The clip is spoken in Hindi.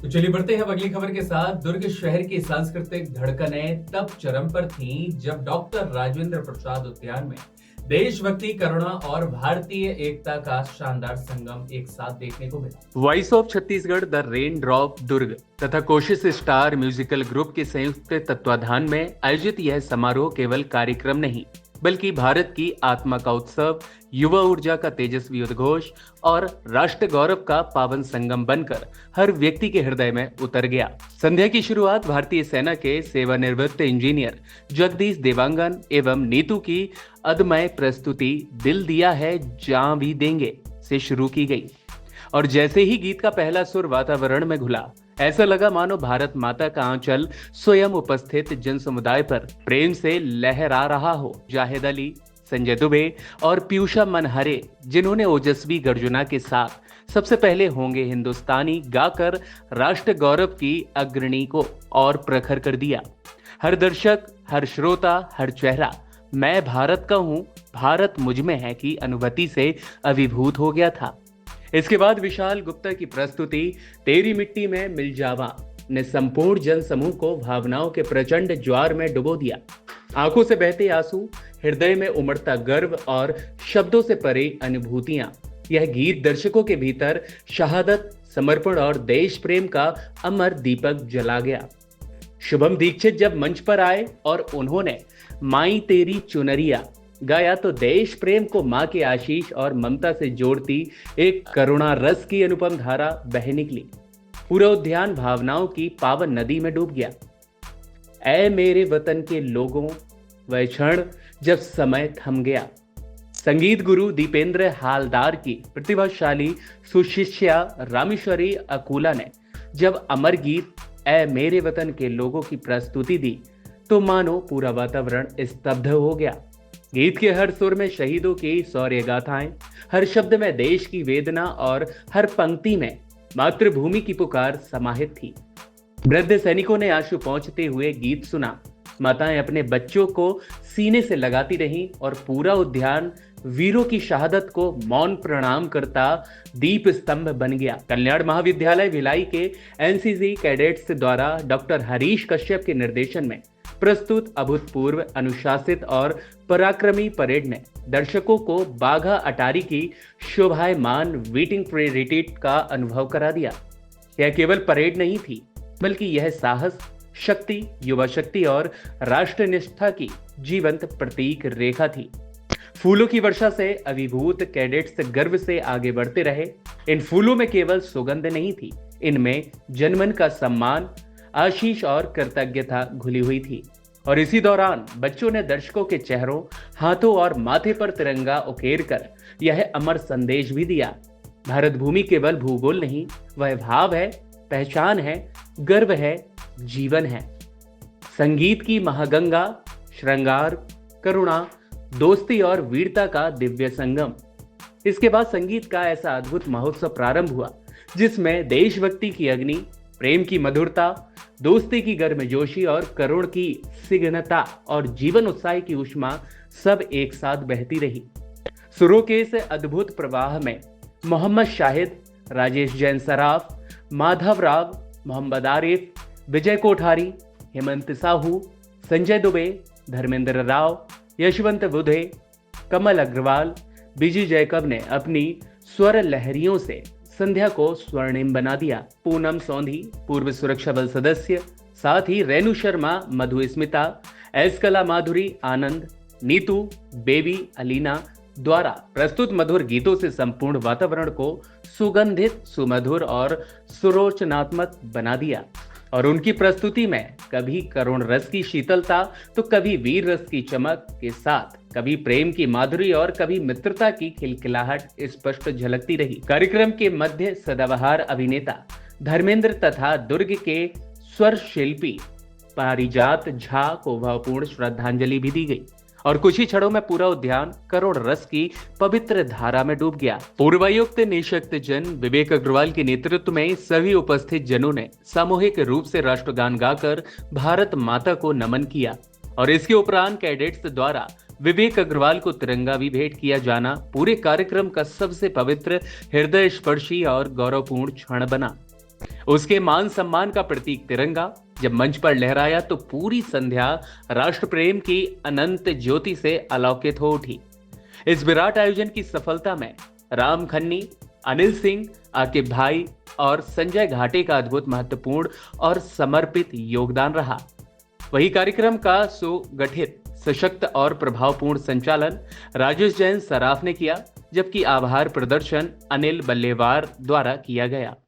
तो चलिए बढ़ते हैं अब अगली खबर के साथ। दुर्ग शहर की सांस्कृतिक धड़कनें तब चरम पर थीं जब डॉक्टर राजेंद्र प्रसाद उद्यान में देशभक्ति, करुणा और भारतीय एकता का शानदार संगम एक साथ देखने को मिला। Voice of Chhattisgarh, the rain drop Durg तथा कोशिश स्टार म्यूजिकल ग्रुप के संयुक्त तत्वाधान में आयोजित यह समारोह केवल कार्यक्रम नहीं बल्कि भारत की आत्मा का उत्सव, युवा ऊर्जा का तेजस्वी उद्घोष और राष्ट्र गौरव का पावन संगम बनकर हर व्यक्ति के हृदय में उतर गया। संध्या की शुरुआत भारतीय सेना के सेवानिवृत्त इंजीनियर जगदीश देवांगन एवं नीतू की अदमय प्रस्तुति दिल दिया है जान भी देंगे से शुरू की गई और जैसे ही गीत का पहला सुर वातावरण में घुला, ऐसा लगा मानो भारत माता का आंचल स्वयं उपस्थित जन समुदाय पर प्रेम से लहरा रहा हो। जाहिद अली, संजय दुबे और पीयूषा मनहरे, जिन्होंने ओजस्वी गर्जना के साथ सबसे पहले होंगे हिंदुस्तानी गाकर राष्ट्र गौरव की अग्रणी को और प्रखर कर दिया। हर दर्शक, हर श्रोता, हर चेहरा मैं भारत का हूं, भारत मुझ में है की अनुभूति से अभिभूत हो गया था। इसके बाद विशाल गुप्ता की प्रस्तुति तेरी मिट्टी में मिल जावा ने संपूर्ण जन समूह को भावनाओं के प्रचंड ज्वार में डुबो दिया। आंखों से बहते आंसू, हृदय में उमड़ता गर्व और शब्दों से परे अनुभूतियां, यह गीत दर्शकों के भीतर शहादत, समर्पण और देश प्रेम का अमर दीपक जला गया। शुभम दीक्षित जब मंच पर आए और उन्होंने माई तेरी चुनरिया गाया तो देश प्रेम को मां के आशीष और ममता से जोड़ती एक करुणा रस की अनुपम धारा बह निकली। पूरा उद्यान भावनाओं की पावन नदी में डूब गया। ऐ मेरे वतन के लोगों, वह क्षण जब समय थम गया। संगीत गुरु दीपेंद्र हालदार की प्रतिभाशाली सुशिष्या रामेश्वरी अकूला ने जब अमर गीत ऐ मेरे वतन के लोगों की प्रस्तुति दी तो मानो पूरा वातावरण स्तब्ध हो गया। गीत के हर सुर में शहीदों की शौर्य गाथाएं, हर शब्द में देश की वेदना और हर पंक्ति में मातृभूमि की पुकार समाहित थी। वृद्ध सैनिकों ने आंसू पोंछते हुए गीत सुना, माताएं अपने बच्चों को सीने से लगाती रहीं और पूरा उद्यान वीरों की शहादत को मौन प्रणाम करता दीप स्तंभ बन गया। कल्याण महाविद्यालय भिलाई के एनसीसी कैडेट्स द्वारा डॉक्टर हरीश कश्यप के निर्देशन में प्रस्तुत अभूतपूर्व, अनुशासित और पराक्रमी परेड ने दर्शकों को बाघा अटारी की शोभायमान वेटिंग रिट्रीट का अनुभव करा दिया। यह केवल परेड नहीं थी बल्कि यह साहस, शक्ति, युवा शक्ति और राष्ट्रनिष्ठा की जीवंत प्रतीक रेखा थी। फूलों की वर्षा से अभिभूत कैडेट्स गर्व से आगे बढ़ते रहे। इन फूलों में केवल सुगंध नहीं थी, इनमें जनमन का सम्मान, आशीष और कृतज्ञता घुली हुई थी। और इसी दौरान बच्चों ने दर्शकों के चेहरों, हाथों और माथे पर तिरंगा उकेर कर यह अमर संदेश भी दिया, भारत भूमि केवल भूगोल नहीं, वह भाव है, पहचान है, गर्व है, जीवन है। संगीत की महागंगा, श्रृंगार, करुणा, दोस्ती और वीरता का दिव्य संगम। इसके बाद संगीत का ऐसा अद्भुत महोत्सव प्रारंभ हुआ जिसमें देशभक्ति की अग्नि, प्रेम की मधुरता, दोस्ती की गर्मजोशी और करुण की सिघनता और जीवन उत्साह की ऊष्मा सब एक साथ बहती रही। सुरों के इस अद्भुत प्रवाह में मोहम्मद शाहिद, राजेश जैन सराफ, माधव राव, मोहम्मद आरिफ, विजय कोठारी, हेमंत साहू, संजय दुबे, धर्मेंद्र राव, यशवंत बुधे, कमल अग्रवाल, बीजी जैकब ने अपनी स्वर लहरियों से संध्या को स्वर्णिम बना दिया। पूनम सौंधी, पूर्व सुरक्षा बल सदस्य, साथ ही रेणु शर्मा, मधु स्मिता, एस कला माधुरी, आनंद, नीतू, बेबी, अलीना द्वारा प्रस्तुत मधुर गीतों से संपूर्ण वातावरण को सुगंधित, सुमधुर और सुरोचनात्मक बना दिया। और उनकी प्रस्तुति में कभी करुण रस की शीतलता तो कभी वीर रस की चमक के साथ कभी प्रेम की माधुरी और कभी मित्रता की खिलखिलाहट स्पष्ट झलकती रही। कार्यक्रम के मध्य सदाबहार अभिनेता धर्मेंद्र तथा दुर्ग के स्वर शिल्पी पारिजात झा को भावपूर्ण श्रद्धांजलि भी दी गई और कुछ ही क्षणों में पूरा उद्यान करोड़ रस की पवित्र धारा में डूब गया। पूर्वायुक्त निशक्त जन विवेक अग्रवाल के नेतृत्व में सभी उपस्थित जनों ने सामूहिक रूप से राष्ट्रगान गाकर भारत माता को नमन किया और इसके उपरांत कैडेट्स द्वारा विवेक अग्रवाल को तिरंगा भी भेंट किया जाना पूरे कार्यक्रम का सबसे पवित्र, हृदय स्पर्शी और गौरवपूर्ण क्षण बना। उसके मान सम्मान का प्रतीक तिरंगा जब मंच पर लहराया तो पूरी संध्या राष्ट्र प्रेम की अनंत ज्योति से आलोकित हो उठी। इस विराट आयोजन की सफलता में राम खन्नी, अनिल सिंह, आकिब भाई और संजय घाटे का अद्भुत, महत्वपूर्ण और समर्पित योगदान रहा। वही कार्यक्रम का सुगठित, सशक्त और प्रभावपूर्ण संचालन राजेश जैन सराफ ने किया, जबकि आभार प्रदर्शन अनिल बल्लेवार द्वारा किया गया।